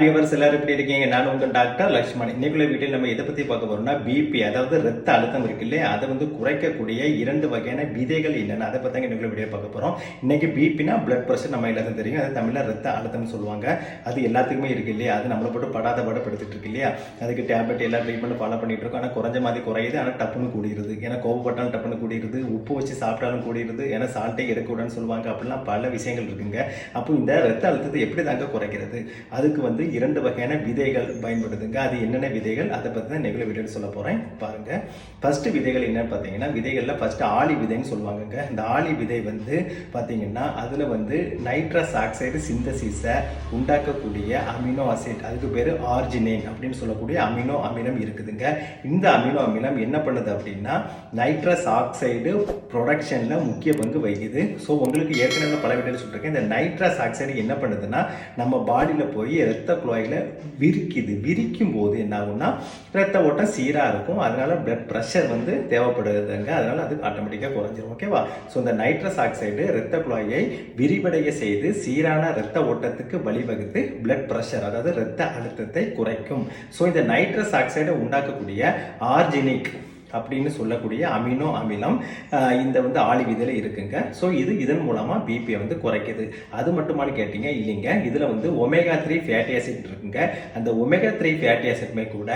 Viewers எல்லாரும் எப்படி இருக்கீங்க? நான் உங்கள் டாக்டர் லக்ஷ்மண். இன்னைக்குள்ள வீட்டில் நம்ம எதை பற்றி பார்க்க போறோம்னா பிபி, அதாவது ரத்த அழுத்தம் இருக்கு இல்லையா, அதை குறைக்கக்கூடிய 2 வகையான விதைகள் என்னென்ன, அதை பற்றி இன்னைக்குள்ள வீடியோ பார்க்க போகிறோம். இன்னைக்கு பிபினா பிளட் ப்ரெஷர் நம்ம எல்லாத்தையும் தெரியும், அது தமிழில் ரத்த அழுத்தம்னு சொல்லுவாங்க. அது எல்லாத்துக்குமே இருக்கு இல்லையா, அது நம்மளை போட்டு படாத படப்படுத்திட்டு இருக்கு இல்லையா. அதுக்கு டேப்லெட் எல்லா ட்ரீட்மெண்ட் ஃபாலோ பண்ணிட்டு இருக்கோம். ஆனால் குறைஞ்ச மாதிரி குறையுது, ஆனால் டப்புன்னு கூடிடுது. ஏன்னா கோவப்பட்டாலும் டப்புன்னு கூடிடுது, உப்பு வச்சு சாப்பிட்டாலும் கூடிடுது, ஏன்னா சால்ட்டே எடுக்கக்கூடாதுன்னு சொல்லுவாங்க. அப்படிலாம் பல விஷயங்கள் இருக்குங்க. அப்போ இந்த ரத்த அழுத்தத்தை எப்படி தாங்க குறைக்கிறது? அதுக்கு 2 வகையான விதைகள் பயன்படுதுங்க. அது என்னென்ன விதைகள், அதை பற்றி தான் நெகிழ வீடியோ சொல்ல போகிறேன். பாருங்க, ஃபர்ஸ்ட் விதைகள் என்னன்னு பார்த்தீங்கன்னா, விதைகளில் ஃபர்ஸ்ட் ஆளி விதைன்னு சொல்லுவாங்கங்க. இந்த ஆளி விதை பார்த்தீங்கன்னா அதில் நைட்ரஸ் ஆக்சைடு சிந்தசிஸை உண்டாக்கக்கூடிய அமினோ ஆசிட், அதுக்கு பேர் ஆர்ஜினேன் அப்படின்னு சொல்லக்கூடிய அமினோ அமிலம் இருக்குதுங்க. இந்த அமினோ அமிலம் என்ன பண்ணுது அப்படின்னா நைட்ரஸ் ஆக்சைடு ப்ரொடக்ஷனில் முக்கிய பங்கு வகிக்குது. ஸோ உங்களுக்கு ஏற்கனவே பல வீடியோவில் சொல்லியிருக்கேன். இந்த நைட்ரஸ் ஆக்சைடு என்ன பண்ணுதுன்னா நம்ம பாடியில் போய் ரத்த குழாயில் விரிக்கும் போது என்ன ஆகும்னா ரத்த ஓட்டம் சீராக இருக்கும். அதனால பிளட் ப்ரெஷர் தேவைப்படுதுங்க. அதனால அது ஆட்டோமேட்டிக்காக குறைஞ்சிரும். ஓகேவா? ஸோ இந்த நைட்ரஸ் ஆக்சைடு ரத்த குழாயை விரிவடைய செய்து சீரான ரத்த ஓட்டத்துக்கு வழிவகுத்து பிளட் ப்ரெஷர், அதாவது ரத்த அழுத்தத்தை குறைக்கும். ஸோ இந்த நைட்ரஸ் ஆக்சைடை உண்டாக்கக்கூடிய ஆர்ஜினிக் அப்படின்னு சொல்லக்கூடிய அமினோ அமிலம் இந்த ஆளி விதையில் இருக்குங்க. ஸோ இதன் மூலமாக பிபியை குறைக்குது. அது மட்டுமானு கேட்டீங்க, இல்லைங்க. இதில் ஒமேகா 3 ஃபேட்டி ஆசிட் இருக்குங்க. அந்த ஒமேகா 3 ஃபேட்டி ஆசிட்மே கூட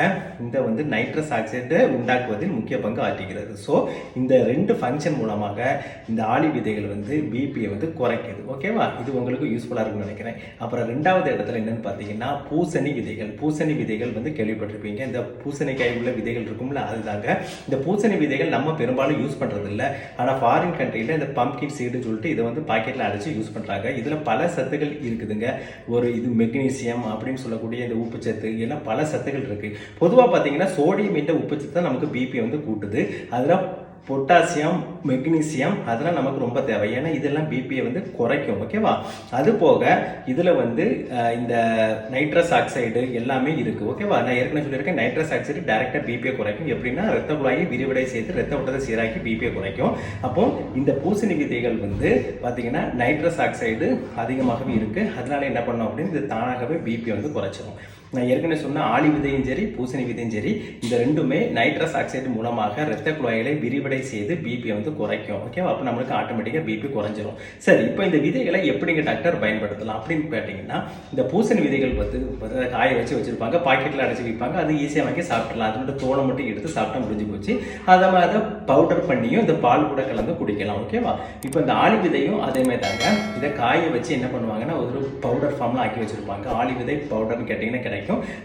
இந்த நைட்ரஸ் ஆக்சைடை உண்டாக்குவதில் முக்கிய பங்கு ஆற்றுகிறது. ஸோ இந்த 2 ஃபங்க்ஷன் மூலமாக இந்த ஆளி விதைகள் பிபியை குறைக்குது. ஓகேவா? இது உங்களுக்கு யூஸ்ஃபுல்லாக இருக்குன்னு நினைக்கிறேன். அப்புறம் 2வது இடத்துல என்னன்னு பார்த்தீங்கன்னா பூசணி விதைகள். பூசணி விதைகள் கேள்விப்பட்டிருப்பீங்க. இந்த பூசணிக்காய் உள்ள விதைகள் இருக்கும்ல, அதுதாங்க. இந்த பூசணி விதைகள் நம்ம பெரும்பாலும் யூஸ் பண்றது இல்லை. ஆனால் ஃபாரின் கண்ட்ரியில் இந்த பம்ப்கின் சீடுன்னு சொல்லிட்டு இதை பாக்கெட்டில் அடைச்சு யூஸ் பண்ணுறாங்க. இதில் பல சத்துக்கள் இருக்குதுங்க. இது மெக்னீசியம் அப்படின்னு சொல்லக்கூடிய இந்த உப்புச்சத்து, எல்லாம் பல சத்துக்கள் இருக்கு. பொதுவாக பார்த்தீங்கன்னா சோடியம் என்ற உப்புச்சத்து தான் நமக்கு பிபி கூட்டுது. அதில் பொட்டாசியம், மெக்னீசியம் அதெல்லாம் நமக்கு ரொம்ப தேவை. ஏன்னா இதெல்லாம் பிபியை குறைக்கும். ஓகேவா? அது போக இதில் இந்த நைட்ரஸ் ஆக்சைடு எல்லாமே இருக்கு. ஓகேவா? நான் ஏற்கனவே சொல்லியிருக்கேன், நைட்ரஸ் ஆக்சைடு டைரக்டாக பிபியை குறைக்கும். எப்படின்னா ரத்த குழாயை விரிவடை செய்து ரத்த ஓட்டத்தை சீராக்கி பிபியை குறைக்கும். அப்போ இந்த பூசணி விதைகள் பார்த்தீங்கன்னா நைட்ரஸ் ஆக்சைடு அதிகமாகவே இருக்கு. அதனால என்ன பண்ணோம் அப்படின்னு இது தானாகவே பிபி குறைச்சிடும். நான் ஏற்கனவே சொன்ன ஆளி விதையும் சரி பூசணி விதையும் சரி, இந்த ரெண்டுமே நைட்ரஸ் ஆக்சைடு மூலமாக ரத்த குழாய்களை விரிவடை செய்து பிபியை குறைக்கும். ஓகேவா? அப்போ நம்மளுக்கு ஆட்டோமேட்டிக்காக பிபி குறைஞ்சிரும். சரி, இப்போ இந்த விதைகளை எப்படிங்க டாக்டர் பயன்படுத்தலாம் அப்படின்னு கேட்டிங்கன்னா, இந்த பூசணி விதைகள் காய வச்சிருப்பாங்க, பாக்கெட்டில் அடைச்சி வைப்பாங்க. அது ஈஸியாக வாங்கி சாப்பிடலாம். அதோட தோலை மட்டும் எடுத்து சாப்பிட்டா முடிஞ்சு போச்சு. அதை பவுடர் பண்ணியும் இந்த பால் கூட கலந்து குடிக்கலாம். ஓகேவா? இப்போ இந்த ஆளி விதையும் அதே மாதிரி தாங்க. இதை காய வச்சு என்ன பண்ணுவாங்கன்னா ஒரு பவுடர் ஃபார்ம்ல ஆக்கி வச்சிருப்பாங்க. ஆளி விதை பவுடர்னு கேட்டிங்கன்னா கிடைக்கும்.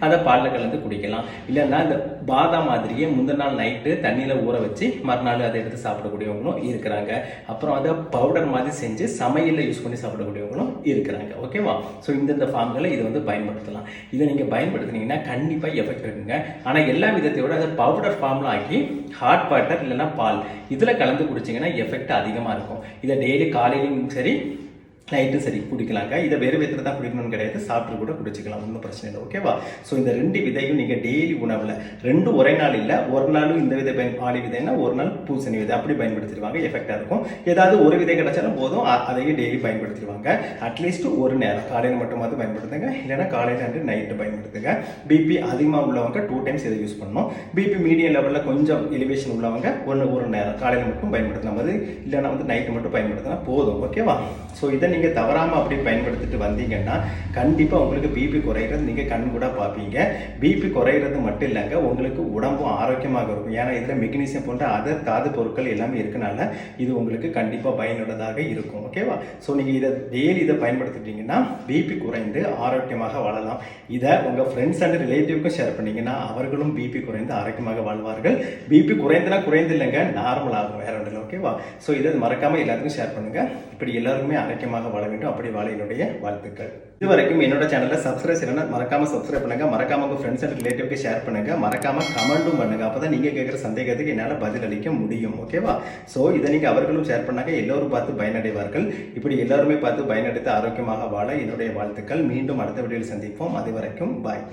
அதை பாலில் கலந்து குடிக்கலாம். இல்லைன்னா இந்த பாதாம் மாதிரியே முந்தின நாள் நைட்டு தண்ணியில் ஊற வச்சு மறுநாள் அதை எடுத்து சாப்பிடக்கூடியவங்களும் இருக்கிறாங்க. அப்புறம் அதை பவுடர் மாதிரி செஞ்சு சமையலில் யூஸ் பண்ணி சாப்பிடக்கூடியவங்களும் இருக்கிறாங்க. ஓகேவா? ஸோ இந்த ஃபார்ம்களை இதை பயன்படுத்தலாம். இதை நீங்கள் பயன்படுத்தினீங்கன்னா கண்டிப்பாக எஃபெக்ட் இருக்குங்க. ஆனால் எல்லா விதத்தையோட அதை பவுடர் ஃபார்ம்ல ஆக்கி ஹாட் வாட்டர் இல்லைன்னா பால் இதில் கலந்து குடிச்சிங்கன்னா எஃபெக்ட் அதிகமாக இருக்கும். இதை டெய்லி காலையிலும் சரி நைட்டும் சரி குடிக்கலாங்க. இதை வேறு விதத்தில் தான் குடிக்கணும்னு கிடையாது, சாப்பிட்டு கூட குடிச்சிக்கலாம், ஒன்றும் பிரச்சனை இல்லை. ஓகேவா? ஸோ இந்த 2 விதையும் நீங்கள் டெய்லி உணவில் 2 ஒரே நாள் இல்லை, ஒரு நாளும் இந்த விதை ஆளி விதைன்னா ஒரு நாள் பூசணி விதை அப்படி பயன்படுத்திடுவாங்க. எஃபெக்டாக இருக்கும். ஏதாவது ஒரு விதை கிடைச்சாலும் போதும், அதையும் டெய்லி பயன்படுத்திடுவாங்க. அட்லீஸ்ட் ஒரு நேரம் காலையில் மட்டுமாவது பயன்படுத்துங்க, இல்லைன்னா காலையில் நைட்டு பயன்படுத்துங்க. பிபி அதிகமாக உள்ளவங்க 2 டைம்ஸ் இதை யூஸ் பண்ணணும். பிபி மீடியம் லெவலில் கொஞ்சம் எலிவேஷன் உள்ளவங்க ஒரு நேரம் காலையில் மட்டும் பயன்படுத்தலாம். அது இல்லைன்னா நைட்டு மட்டும் பயன்படுத்தினா போதும். ஓகேவா? ஸோ இதை நீங்கள் தவறாமல் அப்படி பயன்படுத்திட்டு வந்தீங்கன்னா கண்டிப்பாக உங்களுக்கு பிபி குறைகிறது நீங்கள் கண் கூட பார்ப்பீங்க. பிபி குறைகிறது மட்டும் இல்லைங்க, உங்களுக்கு உடம்பும் ஆரோக்கியமாக இருக்கும். ஏன்னா இதில் மெக்னீசியம் போன்ற தாது பொருட்கள் எல்லாமே இருக்கனால இது உங்களுக்கு கண்டிப்பாக பயனுள்ளதாக இருக்கும். ஓகேவா? ஸோ நீங்கள் டெய்லி பயன்படுத்திட்டீங்கன்னா பிபி குறைந்து ஆரோக்கியமாக வாழலாம். இதை உங்கள் ஃப்ரெண்ட்ஸ் அண்ட் ரிலேட்டிவ்க்கும் ஷேர் பண்ணீங்கன்னா அவர்களும் பிபி குறைந்து ஆரோக்கியமாக வாழ்வார்கள். பிபி குறைந்து இல்லைங்க, நார்மல் ஆகும், வேற ஒன்றும் இல்லை. ஓகேவா? ஸோ இதை மறக்காமல் எல்லாத்துக்கும் ஷேர் பண்ணுங்கள். இப்படி எல்லாருக்குமே ஆரோக்கியமாக வாழ வேண்டும். அப்படி வாழ என்னுடைய வாழ்த்துக்கள். இதுவரைக்கும் என்னோட சேனலை சப்ஸ்கிரைப் செய்யணும்னா மறக்காம சப்ஸ்கிரைப் பண்ணுங்க. மறக்காம உங்க ஃப்ரெண்ட்ஸ் அண்ட் ரிலேட்டிவ்க்கு ஷேர் பண்ணுங்க. மறக்காம கமெண்ட்டும் பண்ணுங்க. அப்பதான் நீங்க கேட்குற சந்தேகத்துக்கு என்னால் பதில் அளிக்க முடியும். ஓகேவா? ஸோ இதை நீங்க அவர்களும் ஷேர் பண்ணாங்க, எல்லோரும் பார்த்து பயனடைவார்கள். இப்படி எல்லாருமே பார்த்து பயனடைத்து ஆரோக்கியமாக வாழ என்னுடைய வாழ்த்துக்கள். மீண்டும் அடுத்த வீடியோவில் சந்திப்போம். அது வரைக்கும் பாய்.